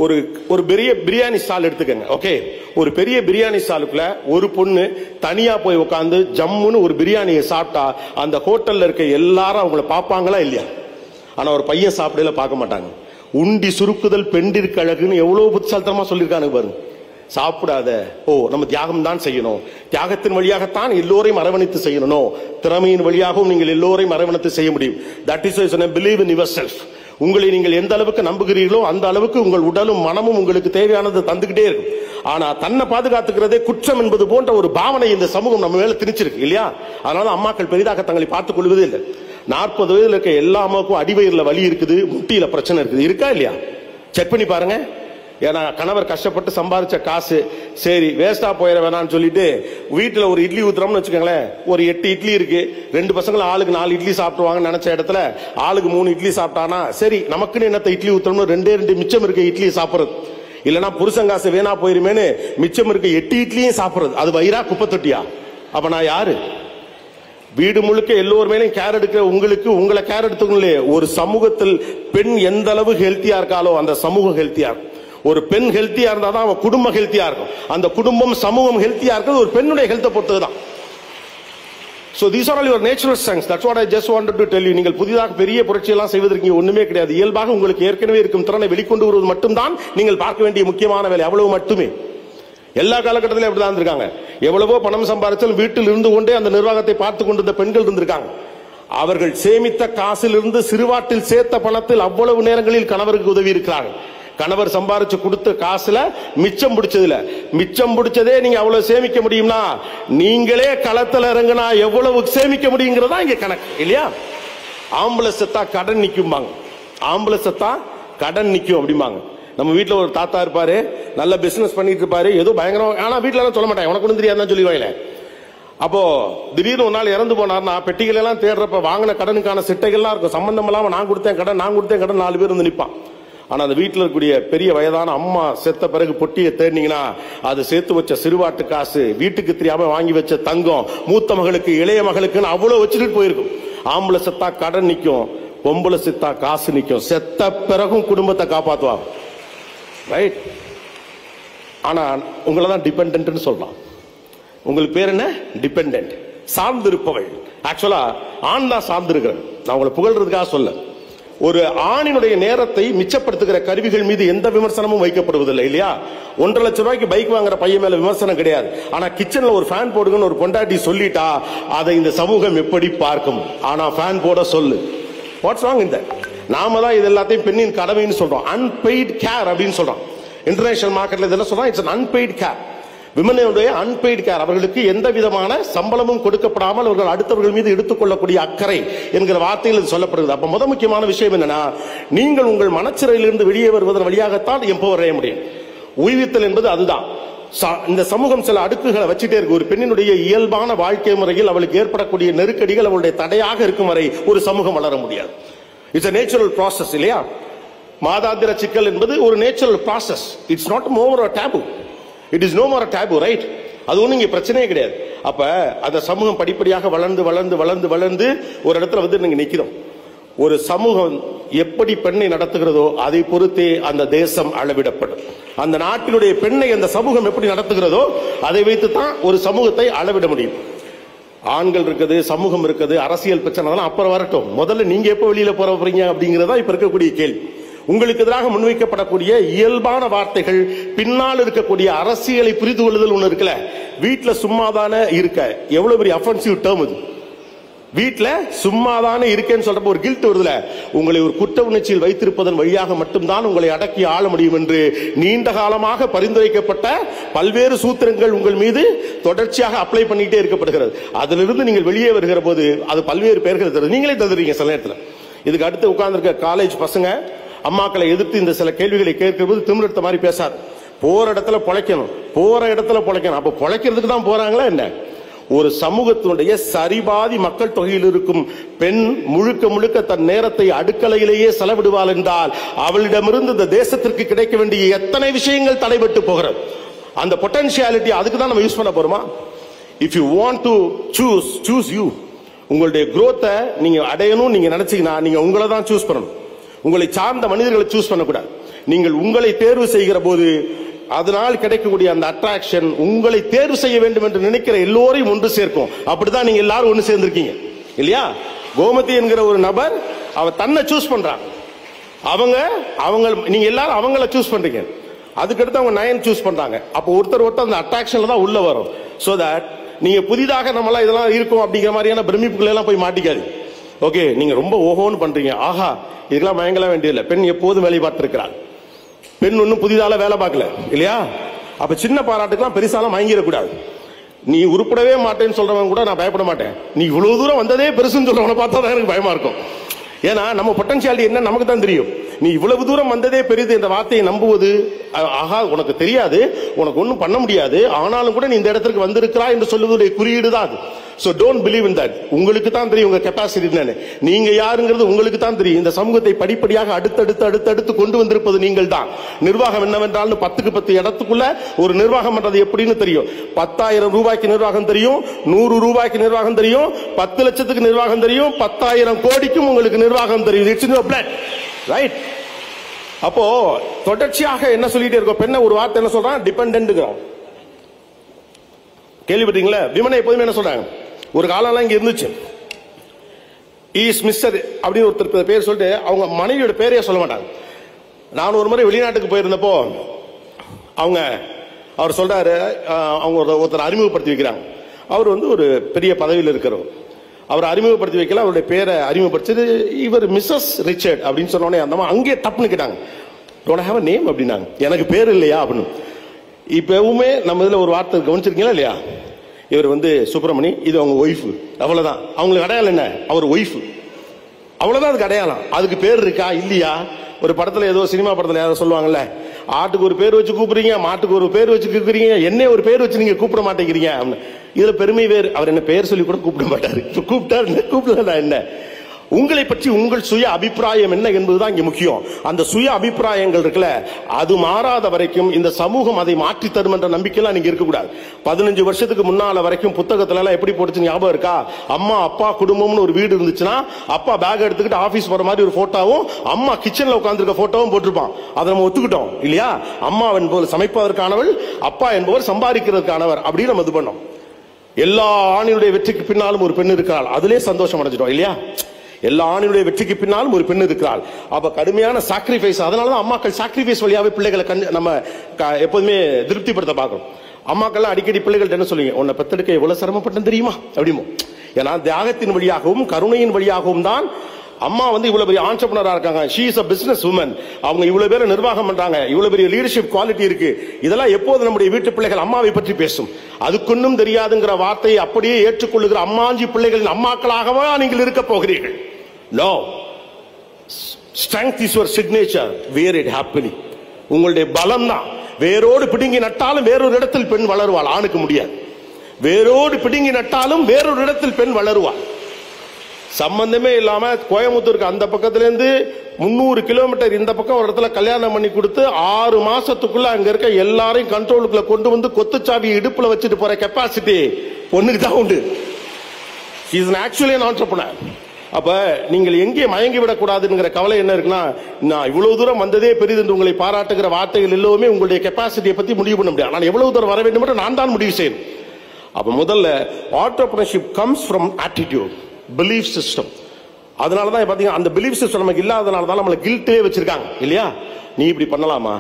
ஒரு பெரிய பிரியாணி ஸ்டால் எடுத்துக்கங்க. ஓகே, ஒரு பெரிய பிரியாணி ஸ்டாலுக்குள்ள ஒரு பொண்ணு தனியா போய் உட்காந்து ஜம்முன்னு ஒரு பிரியாணியை சாப்பிட்டா அந்த ஹோட்டல்ல இருக்க எல்லாரும் அவங்கள பார்ப்பாங்களா இல்லையா? ஆனா ஒரு பையன் சாப்பிடல பார்க்க மாட்டாங்க. உண்டி சுருக்குதல் பெண்டிற்கு அழகுன்னு எவ்வளவு புத்திசாலித்தனமா சொல்லியிருக்காங்க பாருங்க. சாப்பிடாத, ஓ நம்ம தியாகம் தான் செய்யணும், தியாகத்தின் வழியாகத்தான் எல்லோரையும் அரவணைத்து செய்யணும், திறமையின் வழியாகவும் நீங்கள் எல்லோரையும் அரவணைத்து செய்ய முடியும். That is believe in your self. உங்களை நீங்கள் எந்த அளவுக்கு நம்புகிறீர்களோ அந்த அளவுக்கு உங்கள் உடலும் மனமும் உங்களுக்கு தேவையானது தந்துகிட்டே இருக்கும். ஆனா தன்னை பாதுகாத்துக்கிறதே குற்றம் என்பது போன்ற ஒரு பாவனை இந்த சமூகம் நம்ம மேல திணிச்சிருக்கு இல்லையா? அதனால அம்மாக்கள் பெரிதாக தங்களை பார்த்துக் கொள்வதே இல்லை. 40 வயதுல இருக்க எல்லா அம்மாவுக்கும் அடிவயிறுல வலி இருக்குது, முட்டியில பிரச்சனை இருக்குது, இருக்கா இல்லையா? செக் பண்ணி பாருங்க. ஏன்னா கணவர் கஷ்டப்பட்டு சம்பாதிச்ச காசு சரி வேஸ்டா போயிட வேணாம்னு சொல்லிட்டு வீட்டுல ஒரு இட்லி ஊத்துறோம்னு வச்சுக்கோங்களேன். ஒரு 8 இட்லி இருக்கு, 2 பசங்களும் ஆளுக்கு 4 இட்லி சாப்பிடுவாங்கன்னு நினைச்ச இடத்துல ஆளுக்கு 3 இட்லி சாப்பிட்டானா சரி நமக்குன்னு என்னத்த இட்லி ஊத்துறோம்னு 2 மிச்சம் இருக்க இட்லி சாப்பிடுறது. இல்லைன்னா புருஷன் காசு வீணா போயிருமேனு மிச்சம் இருக்க 8 இட்லியும் சாப்பிடுறது. அது வயிறா குப்பை தொட்டியா? அப்ப நான் யாரு? வீடு முழுக்க எல்லோர் மேலும் கேர் எடுக்கிற உங்களுக்கு உங்களை கேர் எடுத்துக்கலே. ஒரு சமூகத்தில் பெண் எந்த அளவு ஹெல்த்தியா இருக்காலோ அந்த சமூகம் ஹெல்த்தியா இருக்கும். ஒரு பெண் ஹெல்த்தியா இருந்தா தான் அவன் குடும்பம் ஹெல்த்தியா இருக்கும். அந்த குடும்பம் சமூகம் ஹெல்த்தியா இருக்கிறது ஒரு பெண்ணுடைய ஹெல்த்தை பொறுத்ததுதான். So these are all your natural strengths. That's what I just wanted to tell you. நீங்கள் புதிதாக பெரிய புரட்சி எல்லாம் செய்வதற்கு ஒண்ணுமே கிடையாது. இயல்பாக உங்களுக்கு ஏற்கனவே இருக்கும் திறனை வெளிக்கொண்டு வருவது மட்டும்தான் நீங்கள் பார்க்க வேண்டிய முக்கியமான வேலை. அவ்வளவு மட்டுமே. எல்லா காலகட்டத்திலும் அப்படிதான் இருக்காங்க. எவ்வளவோ பணம் சம்பாதிச்சாலும் வீட்டில் இருந்து கொண்டே அந்த நிர்வாகத்தை பார்த்து கொண்டிருந்த பெண்கள் இருந்திருக்காங்க. அவர்கள் சேமித்த காசில் இருந்து சிறுவாட்டில் சேர்த்த பணத்தில் அவ்வளவு நேரங்களில் கணவருக்கு உதவி இருக்கிறார்கள். கணவர் சம்பாரிச்சு கொடுத்த காசுல மிச்சம் பிடிச்சதே நீங்க அவ்வளவு சேமிக்க முடியும்னா நீங்களே களத்துல இறங்கினா எவ்வளவு சேமிக்க முடியுங்கிறதா இங்க கணக்கு இல்லையா? ஆம்பளை செத்தா கடன் நிக்கும்பாங்க, ஆம்பளை செத்தா கடன் நிக்கும் அப்படிம்பாங்க. நம்ம வீட்டுல ஒரு தாத்தா இருப்பாரு, நல்ல பிசினஸ் பண்ணிட்டு இருப்பாரு, ஏதோ பயங்கரம், ஆனா வீட்டுல எல்லாம் சொல்ல மாட்டாங்க, உனக்கு ஒன்றும் தெரியாதுன்னு சொல்லிடுவாங்களே. அப்போ திடீர்னு ஒரு நாள் இறந்து போனார்னா பெட்டிகள் எல்லாம் தேடுறப்ப வாங்கின கடனுக்கான சிட்டைகள்லாம் இருக்கும். சம்பந்தம் இல்லாம நான் கொடுத்தேன் கடன் 4 பேர் வந்து நிற்பான். ஆனா அந்த வீட்டில் இருக்கக்கூடிய பெரிய வயதான அம்மா செத்த பிறகு பொட்டியை தேடினீங்கன்னா அது சேர்த்து வச்ச சிறுவாட்டு காசு, வீட்டுக்கு தெரியாம வாங்கி வச்ச தங்கம், மூத்த மகளுக்கு இளைய மகளுக்குன்னு அவ்வளவு வச்சுட்டு போயிருக்கும். ஆம்பளை செத்தா கடன் நிக்கும், பொம்பளை செத்தா காசு நிக்கும். செத்த பிறகும் குடும்பத்தை காப்பாத்துவாங்க, ரைட்? ஆனா உங்களை தான் டிபெண்டன்ட்னு சொல்லலாம். உங்களுக்கு பேர் என்ன? டிபெண்டன்ட், சார்ந்திருப்பவள். ஆக்சுவலா ஆண் தான் சார்ந்திருக்கிறேன். நான் உங்களை புகழ்றதுக்காக சொல்ல. ஒரு ஆணினுடைய நேரத்தை மிச்சப்படுத்துகிற கருவிகள் மீது எந்த விமர்சனமும் வைக்கப்படுவதில்லை இல்லையா? 1.5 லட்சம் ரூபாய்க்கு பைக் வாங்குற பையன் மேல விமர்சனம் கிடையாது. ஆனா கிச்சன்ல ஒரு ஃபேன் போடுங்கன்னு ஒரு பொண்டாட்டி சொல்லிட்டா அதை இந்த சமூகம் எப்படி பார்க்கும்? ஆனா ஃபேன் போட சொல்லு, வாட்ஸ் ராங் இந்த? நாம தான் இது எல்லாத்தையும் பெண்ணின் கடமைன்னு சொல்றோம். அன்பெய்ட் கேர் அப்படின்னு சொல்றோம். இன்டர்நேஷனல் மார்க்கெட்ல இதெல்லாம் சொல்றோம், இட்ஸ் அன்பெய்ட் கேர். விமனுடைய அன்பெய்ட் கேர். அவர்களுக்கு எந்த விதமான சம்பளமும் கொடுக்கப்படாமல் அவர்கள் அடுத்தவர்கள் மீது எடுத்துக்கொள்ளக்கூடிய அக்கறை என்கிற வார்த்தையில் சொல்லப்படுகிறது. அப்ப முக்கியமான விஷயம் என்னன்னா, நீங்கள் உங்கள் மனச்சிறையிலிருந்து வெளியே வருவதன் வழியாகத்தான் எம்பவர் அடைய முடியும். உய்வித்தல் என்பது அதுதான். இந்த சமூகம் சில அடுக்குகளை வச்சுட்டே இருக்கு. ஒரு பெண்ணினுடைய இயல்பான வாழ்க்கை முறையில் அவளுக்கு ஏற்படக்கூடிய நெருக்கடிகள் அவளுடைய தடையாக இருக்கும் வரை ஒரு சமூகம் வளர முடியாது. இட்ஸ் a நேச்சுரல் ப்ராசஸ் இல்லையா? மாதாந்திர சிக்கல் என்பது ஒரு natural process. It's not more a taboo. It is no more a taboo, right? அது ஒன்றும் இங்கே பிரச்சனையே கிடையாது. அப்ப அந்த சமூகம் படிப்படியாக வளர்ந்து வளர்ந்து வளர்ந்து வளர்ந்து ஒரு இடத்துல வந்து நீங்க நிக்கிறோம். ஒரு சமூகம் எப்படி பெண்ணை நடத்துகிறதோ அதை பொறுத்தே அந்த தேசம் அளவிடப்படும். அந்த நாட்டினுடைய பெண்ணை அந்த சமூகம் எப்படி நடத்துகிறதோ அதை வைத்து தான் ஒரு சமூகத்தை அளவிட முடியும். ஆண்கள் இருக்குது, சமூகம் இருக்குது, அரசியல் பிரச்சனை அப்புறம் வரட்டும். முதல்ல நீங்க எப்ப வெளியில போறீங்க அப்படிங்கறதா இப்ப இருக்கக்கூடிய கேள்வி. உங்களுக்கு எதிராக முன்வைக்கப்படக்கூடிய இயல்பான வார்த்தைகள், பின்னால் இருக்கக்கூடிய அரசியலை புரிந்து கொள்ளுதல் ஒண்ணு இருக்குல்ல. வீட்டுல சும்மாதானே இருக்க எவ்வளவு பெரிய அஃபென்சிவ் டேர்ம் இது. வீட்டுல சும்மாதானே இருக்கேன்னு சொல்றப்ப ஒரு கில்ட் வருதுல. உங்களை ஒரு குற்ற உணர்ச்சியில் வைத்திருப்பதன் வழியாக மட்டும்தான் உங்களை அடக்கி ஆள முடியும் என்று நீண்ட காலமாக பரிந்துரைக்கப்பட்ட பல்வேறு சூத்திரங்கள் உங்கள் மீது தொடர்ச்சியாக அப்ளை பண்ணிட்டே இருக்கப்படுகிறது. அதிலிருந்து நீங்கள் வெளியே வருகிற போது அது பல்வேறு பெயர்கள் தருது. நீங்களே தந்துறீங்க சில நேரத்தில். இதுக்கு அடுத்து உட்கார்ந்துருக்க காலேஜ் பசங்க அம்மாக்களை எதிர்த்து இந்த சில கேள்விகளை கேட்கிற போது திமிரெடுத்த மாதிரி பேசாது. போற இடத்துல பொழைக்கணும், போற இடத்துல பொழைக்கணும். அப்ப பொழைக்கிறதுக்கு தான் போறாங்களா என்ன? ஒரு சமூகத்தினுடைய சரிபாதி மக்கள் தொகையில் இருக்கும் பெண் முழுக்க முழுக்க தன் நேரத்தை அடுக்கலையிலேயே செலவிடுவாள் என்றால் அவளிடமிருந்து இந்த தேசத்திற்கு கிடைக்க வேண்டிய எத்தனை விஷயங்கள் தடைபட்டு போகிறது. அந்த பொட்டன்ஷியாலிட்டி அதுக்கு தான் நம்ம யூஸ் பண்ண போறோமா? If you want to choose you. உங்களுடைய growth-ஐ நீங்க அடையணும் நீங்க நினைச்சீங்கன்னா நீங்க உங்களை தான் சூஸ் பண்ணணும். உங்களை சார்ந்த மனிதர்களை சூஸ் பண்ணக்கூடாது. நீங்கள் உங்களை தேர்வு செய்கிற போது அதனால் கிடைக்கக்கூடிய அந்த அட்ராக்ஷன் உங்களை தேர்வு செய்ய வேண்டும் என்று நினைக்கிற எல்லோரையும் ஒன்று சேர்க்கும். அப்படிதான் நீங்க எல்லாரும் ஒன்று சேர்ந்திருக்கீங்க இல்லையா? கோமதி என்கிற ஒரு நபர் அவ தன்னை சூஸ் பண்றாங்க. நீங்க எல்லாரும் அவங்கள சூஸ் பண்றீங்க. அதுக்கடுத்து அவங்க நயன் சூஸ் பண்றாங்க. அப்போ ஒருத்தர் அந்த அட்ராக்ஷன்ல தான் உள்ள வரும். சோ தட் நீங்க புதிதாக நம்மளாம் இதெல்லாம் இருக்கும் அப்படிங்கிற மாதிரியான பிரமிப்புகள் எல்லாம் போய் மாட்டிக்காது. ஓகே, நீங்க ரொம்ப ஓஹோன்னு பண்றீங்க, ஆஹா இதுக்கெல்லாம் மயங்கல வேண்டியதில்லை. பெண் எப்போதும் வேலை பார்த்திருக்கிறாள். பெண் ஒன்னும் புதிதால வேலை பார்க்கல இல்லையா? அப்ப சின்ன பாராட்டுக்கெல்லாம் பெருசாலாம் மயங்கிடக்கூடாது. நீ உருப்படவே மாட்டேன்னு சொல்றவங்க கூட நான் பயப்பட மாட்டேன். நீ இவ்வளவு தூரம் வந்ததே பெருசுன்னு சொல்றவனை பார்த்தா தான் எனக்கு பயமா இருக்கும். ஏன்னா நம்ம பொட்டன்ஷியாலிட்டி என்ன நமக்கு தான் தெரியும். நீ இவ்வளவு தூரம் வந்ததே பெரிது என்ற வார்த்தையை நம்புவது, ஆகா உனக்கு தெரியாது, உனக்கு ஒன்றும் பண்ண முடியாது, ஆனாலும் கூட நீ இந்த இடத்துக்கு வந்திருக்கிறாய் என்று சொல்லுவதுடைய குறியீடு தான் அது. So don't believe in that. உங்களுக்கு தான் தெரியும் உங்க கெப்பாசிட்டி என்னன்னு. நீங்க யாருங்கிறது உங்களுக்கு தான் தெரியும். இந்த சமூகத்தை படிப்படியாக அடுத்தடுத்து கொண்டு வந்திருப்பது நீங்கள் தான். நிர்வாகம் என்னவென்றால் 10க்கு 10 இடத்துக்குள்ள ஒரு நிர்வாகம் பண்றது எப்படின்னு தெரியும். 10,000 ரூபாய்க்கு நிர்வாகம் தெரியும், 100 ரூபாய்க்கு நிர்வாகம் தெரியும், 10 லட்சத்துக்கு நிர்வாகம் தெரியும், 10,000 கோடிக்கும் உங்களுக்கு நிர்வாகம் தெரியும். It's in your blood, right? அப்போ தொடர்ச்சியாக என்ன சொல்லிட்டே இருக்கோம்? பெண்ணை ஒரு வார்த்தை என்ன சொல்றான்? டிபெண்டன்ட்ங்கிறான். கேள்விப்பட்டீங்களா? விமனை எப்போதுமே என்ன சொல்றாங்க? ஒரு காலம் இங்க இருந்துச்சு, இஸ் மிஸ்டர் அப்படின்னு ஒருத்தர் பேர் சொல்லிட்டு அவங்க மனைவியோட பேரையே சொல்ல மாட்டாங்க. நான் ஒரு முறை வெளிநாட்டுக்கு போயிருந்தப்போ அவர் சொல்றாரு, அவங்க ஒருத்தர் அறிமுகப்படுத்தி வைக்கிறாங்க. அவர் ஒரு பெரிய பதவியில் இருக்கிறவர். அவர் அறிமுகப்படுத்தி வைக்கல, அவருடைய பேரை அறிமுகப்படுத்தி இவர் மிஸ்ஸஸ் ரிச்சர்ட் அப்படின்னு சொன்னோடனே அந்த அங்கே தப்புன்னு கேட்டாங்க. டோன்ட் ஹேவ் a நேம் அப்படின்னாங்க. எனக்கு பேர் இல்லையா அப்படின்னு. இப்பவுமே நம்ம இதுல ஒரு வார்த்தை கவனிச்சிருக்கீங்களா இல்லையா? இவர் சுப்பிரமணி, இது அவங்க ஒய்ஃப், அவ்வளவுதான். அவங்களுக்கு அடையாளம் என்ன? அவர் ஒய்ஃப், அவ்வளவுதான். அதுக்கு அடையாளம். அதுக்கு பேர் இருக்கா இல்லையா? ஒரு படத்துல ஏதோ சினிமா படத்துல யாரும் சொல்லுவாங்கல்ல, ஆட்டுக்கு ஒரு பேர் வச்சு கூப்பிடுறீங்க, மாட்டுக்கு ஒரு பேர் வச்சு கூப்பிடுறீங்க, என்ன ஒரு பேர் வச்சு நீங்க கூப்பிட மாட்டேங்கிறீங்க. இதுல பெருமை வேறு. அவர் என்ன பேர் சொல்லி கூட கூப்பிட மாட்டாரு. கூப்பிடல என்ன? உங்களை பற்றி உங்கள் சுய அபிப்பிராயம் என்ன என்பதுதான் இங்க முக்கியம். அந்த சுய அபிப்பிராயங்கள் இருக்குல்ல, அது மாறாத வரைக்கும் இந்த சமூகம் அதை மாற்றி தரும் என்ற நம்பிக்கையெல்லாம் நீங்க இருக்கக்கூடாது. 15 வருஷத்துக்கு முன்னால வரைக்கும் புத்தகத்துல எல்லாம் எப்படி போட்டுச்சு ஞாபகம் இருக்கா? அம்மா அப்பா குடும்பம்னு ஒரு வீடு இருந்துச்சுன்னா அப்பா பேக் எடுத்துக்கிட்டு ஆபீஸ் போற மாதிரி ஒரு போட்டோவும், அம்மா கிச்சன்ல உட்கார்ந்துருக்க போட்டோவும் போட்டிருப்பான். அதை நம்ம ஒத்துக்கிட்டோம் இல்லையா? அம்மா என்பவர் சமைப்பதற்கானவள், அப்பா என்பவர் சம்பாதிக்கிறதுக்கானவர் அப்படின்னு நம்ம இது பண்ணோம். எல்லா ஆணினுடைய வெற்றிக்கு பின்னாலும் ஒரு பெண் இருக்கிறாள், அதிலே சந்தோஷம் அடைஞ்சிட்டோம் இல்லையா? எல்லா ஆணினுடைய வெற்றிக்கு பின்னாலும் ஒரு பெண் இருக்கிறாள். அப்ப கடுமையான சாக்ரிஃபைஸ். அதனாலதான் அம்மாக்கள் சாக்ரிஃபைஸ் வழியாவே பிள்ளைகளை நம்ம எப்போதுமே திருப்திப்படுத்த பார்க்கணும். அம்மாக்கள் அடிக்கடி பிள்ளைகள்ட்ட என்ன சொல்லுவீங்க? உன்னை பெத்தெடுக்க எவ்வளவு சிரமப்பட்டேன் தெரியுமா அப்படிமோ. ஏன்னா தியாகத்தின் வழியாகவும் கருணையின் வழியாகவும் தான் அம்மா இவ்வளவு பெரிய ஆண்டர்பிரனரா இருக்காங்க. She is a business woman. அவங்க இவ்வளவு பேரை நிர்வாகம் பண்றாங்க, இவ்வளவு பெரிய லீடர்ஷிப் குவாலிட்டி இருக்கு. இதெல்லாம் எப்போது நம்முடைய வீட்டு பிள்ளைகள் அம்மாவை பற்றி பேசும். அதுக்குன்னும் தெரியாதுங்கிற வார்த்தையை அப்படியே ஏற்றுக்கொள்ளுகிற அம்மாஞ்சி பிள்ளைகளின் அம்மாக்களாகவா நீங்கள் இருக்க போகிறீர்கள்? No. Strength is your signature. Wear it happily. உங்களுடைய பலம் தான். வேரோடு பிடுங்கி நட்டாலும் வேறொரு இடத்தில் பெண் வளருவாள். ஆணுக்கு முடியாது. வேரோடு பிடுங்கி நட்டாலும் வேறொரு இடத்தில் பெண் வளருவாள். சம்பந்தமே இல்லாம கோயம்புத்தூருக்கு அந்த பக்கத்துல இருந்து 300 கிலோமீட்டர் இந்த பக்கம் ஒரு இடத்துல கல்யாணம் பண்ணி கொடுத்து 6 மாசத்துக்குள்ள அங்க இருக்க எல்லாரையும் கண்ட்ரோலுக்குள்ள கொண்டு கொத்துச்சாவி இடுப்புல வச்சுட்டு போற கெப்பாசிட்டி பொண்ணுக்கு தான் உண்டு. She is actually an entrepreneur. அப்ப நீங்கள் எங்கே மயங்கி விடக்கூடாதுங்கிற கவலை என்ன இருக்குன்னா, நான் இவ்வளவு தூரம் வந்ததே பெரிது என்று உங்களை பாராட்டுகிற வார்த்தைகள் எல்லாமே உங்களுடைய கெப்பாசிட்டியை பத்தி முடிவு பண்ண முடியாது. நான் எவ்வளவு தூரம் வர வேண்டும் என்று நான் தான் முடிவு செய்யணும். அப்ப முதல்ல entrepreneurship comes from attitude, belief system. அதனாலதான் பாத்தீங்கன்னா அந்த பிலீஃப் சிஸ்டம் நமக்கு இல்லாதனால தான் நம்மளை கில்ட்டே வச்சிருக்காங்க இல்லையா? நீ இப்படி பண்ணலாமா,